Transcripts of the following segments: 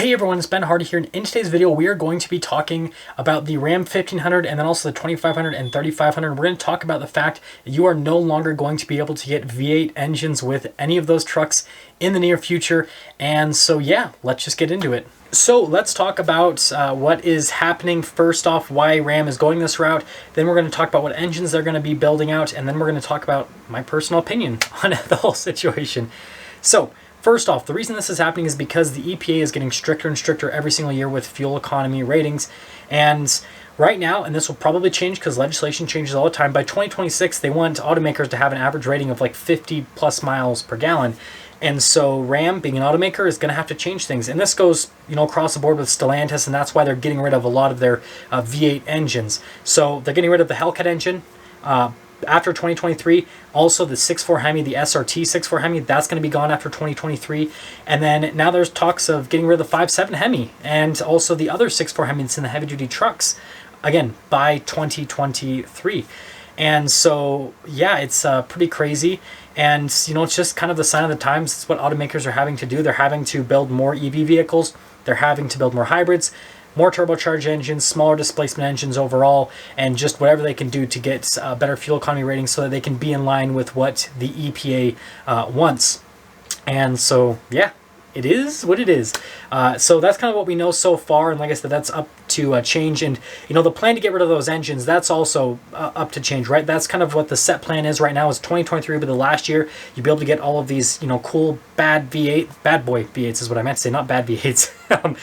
Hey everyone, it's Ben Hardy here, and in today's video we are going to be talking about the Ram 1500 and then also the 2500 and 3500. We're going to talk about the fact that you are no longer going to be able to get V8 engines with any of those trucks in the near future, and so yeah, let's just get into it. So let's talk about what is happening. First off, why Ram is going this route, then we're going to talk about what engines they're going to be building out, and then we're going to talk about my personal opinion on the whole situation. So first off, the reason this is happening is because the EPA is getting stricter and stricter every single year with fuel economy ratings. And right now, and this will probably change because legislation changes all the time, by 2026, they want automakers to have an average rating of like 50 plus miles per gallon. And so Ram, being an automaker, is going to have to change things. And this goes, across the board with Stellantis, and that's why they're getting rid of a lot of their V8 engines. So they're getting rid of the Hellcat engine. After 2023, also the 6.4 Hemi, the SRT 6.4 Hemi, that's going to be gone after 2023. And then now there's talks of getting rid of the 5.7 Hemi and also the other 6.4 Hemi that's in the heavy-duty trucks, again, by 2023. And so, yeah, it's pretty crazy. And, it's just kind of the sign of the times. It's what automakers are having to do. They're having to build more EV vehicles. They're having to build more hybrids, more turbocharged engines, smaller displacement engines overall, and just whatever they can do to get better fuel economy ratings so that they can be in line with what the EPA wants. And so, yeah, it is what it is. So that's kind of what we know so far, and like I said, that's up to change. And, the plan to get rid of those engines, that's also up to change, right? That's kind of what the set plan is right now, is 2023, but the last year, you'll be able to get all of these, cool, bad boy V8s is what I meant to say, not bad V8s.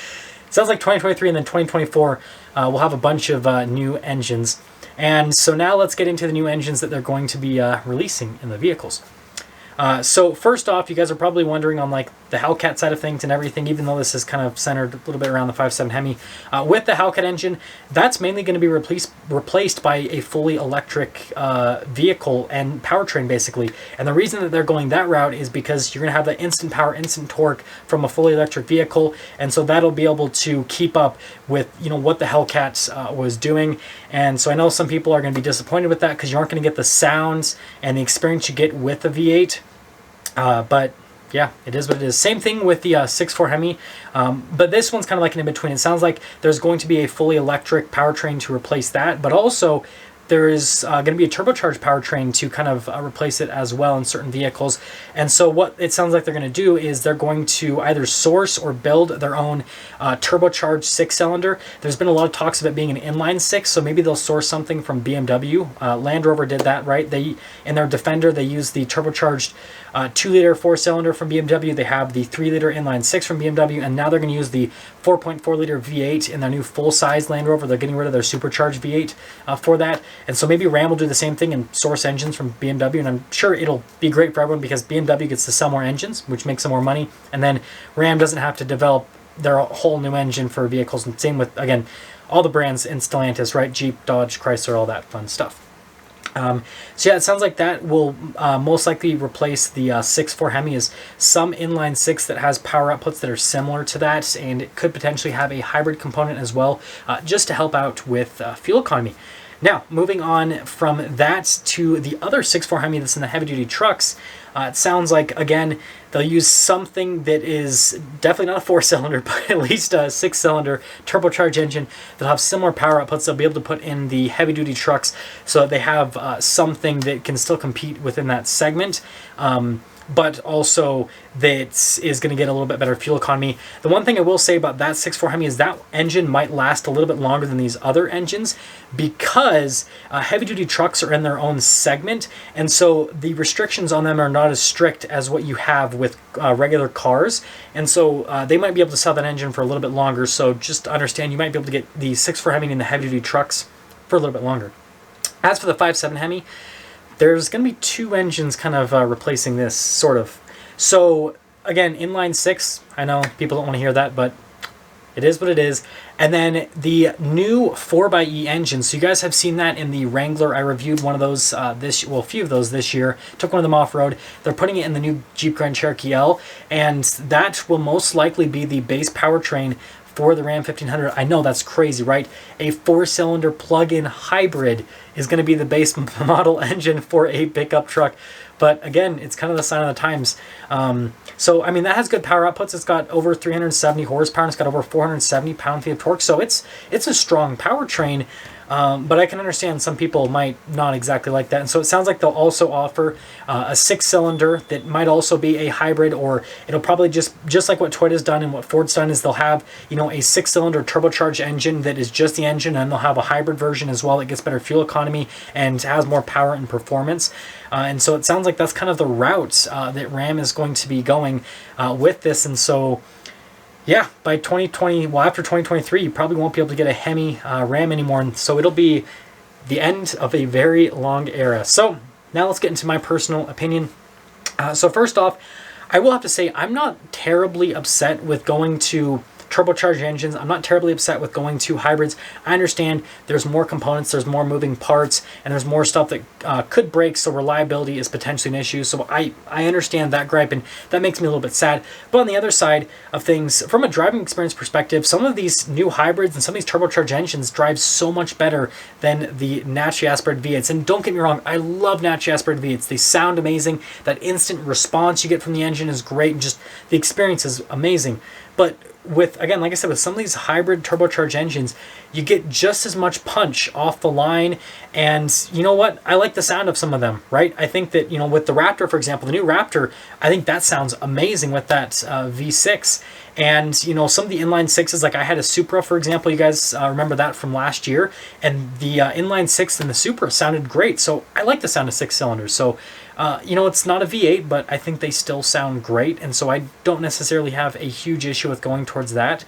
Sounds like 2023, and then 2024 we'll have a bunch of new engines. And so now let's get into the new engines that they're going to be releasing in the vehicles. So first off, you guys are probably wondering on like the Hellcat side of things and everything, even though this is kind of centered a little bit around the 5.7 Hemi. With the Hellcat engine, that's mainly going to be replaced by a fully electric vehicle and powertrain, basically. And the reason that they're going that route is because you're going to have the instant power, instant torque from a fully electric vehicle, and so that'll be able to keep up with what the Hellcat was doing. And so I know some people are going to be disappointed with that because you aren't going to get the sounds and the experience you get with the V8. But yeah, it is what it is. Same thing with the 6.4 Hemi, but this one's kind of like an in-between. It sounds like there's going to be a fully electric powertrain to replace that, but also there is going to be a turbocharged powertrain to kind of replace it as well in certain vehicles. And so what it sounds like they're going to do is they're going to either source or build their own turbocharged six-cylinder. There's been a lot of talks of it being an inline six, so maybe they'll source something from BMW. Land Rover did that, right? In their Defender, they used the turbocharged 2-liter four-cylinder from BMW. They have the 3-liter inline six from BMW, and now they're going to use the 4.4-liter V8 in their new full-size Land Rover. They're getting rid of their supercharged V8 for that. And so maybe Ram will do the same thing and source engines from BMW, and I'm sure it'll be great for everyone because BMW gets to sell more engines, which makes them more money, and then Ram doesn't have to develop their whole new engine for vehicles. And same with, again, all the brands in Stellantis, right? Jeep, Dodge, Chrysler, all that fun stuff. So yeah, it sounds like that will most likely replace the 6.4 Hemi as some inline six that has power outputs that are similar to that, and it could potentially have a hybrid component as well, just to help out with fuel economy. Now, moving on from that to the other 6.4 Hemi that's in the heavy-duty trucks, it sounds like, again, they'll use something that is definitely not a four-cylinder, but at least a six-cylinder turbocharged engine. They'll have similar power outputs they'll be able to put in the heavy-duty trucks, so that they have something that can still compete within that segment. But also that is going to get a little bit better fuel economy. The one thing I will say about that 6.4 Hemi is that engine might last a little bit longer than these other engines because heavy-duty trucks are in their own segment, and so the restrictions on them are not as strict as what you have with regular cars, and so they might be able to sell that engine for a little bit longer. So just understand, you might be able to get the 6.4 Hemi in the heavy-duty trucks for a little bit longer. As for the 5.7 Hemi, there's going to be two engines kind of replacing this, sort of. So, again, inline six, I know people don't want to hear that, but it is what it is. And then the new 4xe engine. So you guys have seen that in the Wrangler. I reviewed one of those a few of those this year. Took one of them off-road. They're putting it in the new Jeep Grand Cherokee L, and that will most likely be the base powertrain for the Ram 1500. I know that's crazy, right? A four-cylinder plug-in hybrid is going to be the base model engine for a pickup truck. But again, it's kind of the sign of the times. So, I mean, that has good power outputs. It's got over 370 horsepower, and it's got over 470 pound-feet of torque. So it's a strong powertrain. But I can understand some people might not exactly like that. And so it sounds like they'll also offer a 6-cylinder that might also be a hybrid, or it'll probably just like what Toyota's done and what Ford's done is they'll have, you know, a 6-cylinder turbocharged engine that is just the engine, and they'll have a hybrid version as well that gets better fuel economy and has more power and performance. And so it sounds like that's kind of the route that Ram is going to be going with this. And so, yeah, by 2020, well, after 2023, you probably won't be able to get a Hemi Ram anymore. And so it'll be the end of a very long era. So now let's get into my personal opinion. So first off, I will have to say I'm not terribly upset with going to turbocharged engines. I'm not terribly upset with going to hybrids. I understand there's more components, there's more moving parts, and there's more stuff that could break, so reliability is potentially an issue. So I understand that gripe, and that makes me a little bit sad. But on the other side of things, from a driving experience perspective, some of these new hybrids and some of these turbocharged engines drive so much better than the naturally aspirated V8s. And don't get me wrong, I love naturally aspirated V8s. They sound amazing. That instant response you get from the engine is great, and just the experience is amazing. But with, again, like I said, with some of these hybrid turbocharged engines, you get just as much punch off the line. And you know what? I like the sound of some of them, right? I think that, you know, with the Raptor, for example, the new Raptor, I think that sounds amazing with that V6. And, you know, some of the inline sixes, like I had a Supra, for example, you guys remember that from last year, and the inline six in the Supra sounded great. So I like the sound of 6 cylinders. So, you know, it's not a V8, but I think they still sound great. And so I don't necessarily have a huge issue with going towards that.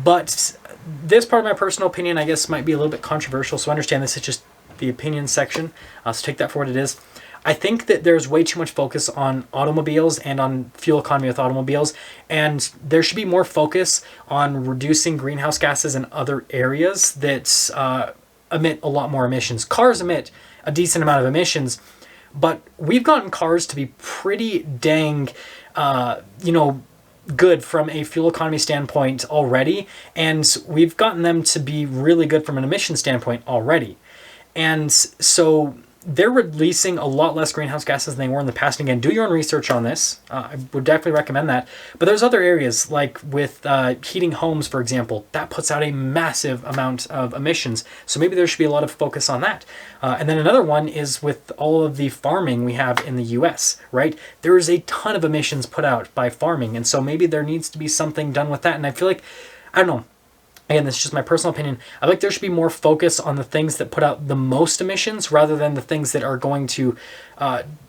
But this part of my personal opinion, I guess, might be a little bit controversial. So understand this is just the opinion section. So take that for what it is. I think that there's way too much focus on automobiles and on fuel economy with automobiles, and there should be more focus on reducing greenhouse gases in other areas that emit a lot more emissions. Cars emit a decent amount of emissions, but we've gotten cars to be pretty dang, you know, good from a fuel economy standpoint already, and we've gotten them to be really good from an emission standpoint already. And so they're releasing a lot less greenhouse gases than they were in the past. And again, do your own research on this. I would definitely recommend that. But there's other areas, like with heating homes, for example, that puts out a massive amount of emissions. So maybe there should be a lot of focus on that. And then another one is with all of the farming we have in the US, right? There is a ton of emissions put out by farming. And so maybe there needs to be something done with that. And I feel like, I don't know, again, this is just my personal opinion, I think there should be more focus on the things that put out the most emissions rather than the things that are going to,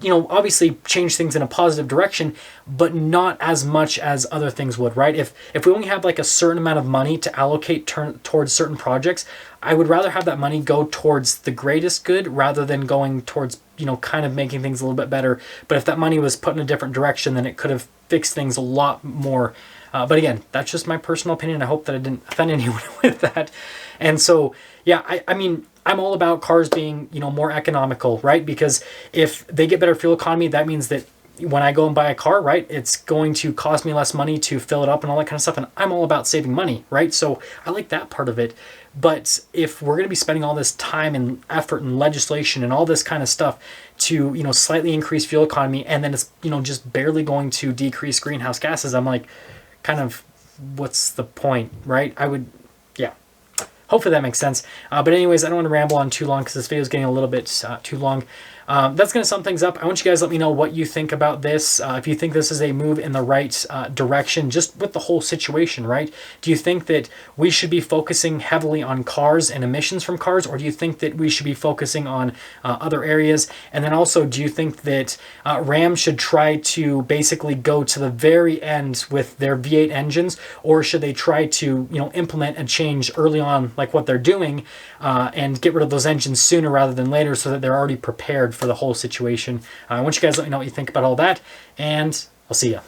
you know, obviously change things in a positive direction, but not as much as other things would, right? If we only have like a certain amount of money to allocate towards certain projects, I would rather have that money go towards the greatest good rather than going towards, you know, kind of making things a little bit better. But if that money was put in a different direction, then it could have fixed things a lot more. But again, that's just my personal opinion. I hope that I didn't offend anyone with that. And so, yeah, I mean, I'm all about cars being, you know, more economical, right? Because if they get better fuel economy, that means that when I go and buy a car, right, it's going to cost me less money to fill it up and all that kind of stuff. And I'm all about saving money, right? So I like that part of it. But if we're going to be spending all this time and effort and legislation and all this kind of stuff to, you know, slightly increase fuel economy, and then it's, you know, just barely going to decrease greenhouse gases, I'm like, kind of, what's the point, right? I would, yeah. Hopefully that makes sense. But anyways, I don't want to ramble on too long because this video is getting a little bit too long. That's going to sum things up. I want you guys to let me know what you think about this. If you think this is a move in the right direction, just with the whole situation, right? Do you think that we should be focusing heavily on cars and emissions from cars, or do you think that we should be focusing on other areas? And then also, do you think that Ram should try to basically go to the very end with their V8 engines, or should they try to, you know, implement a change early on, like what they're doing, and get rid of those engines sooner rather than later so that they're already prepared for the whole situation? I want you guys to let me know what you think about all that, and I'll see ya.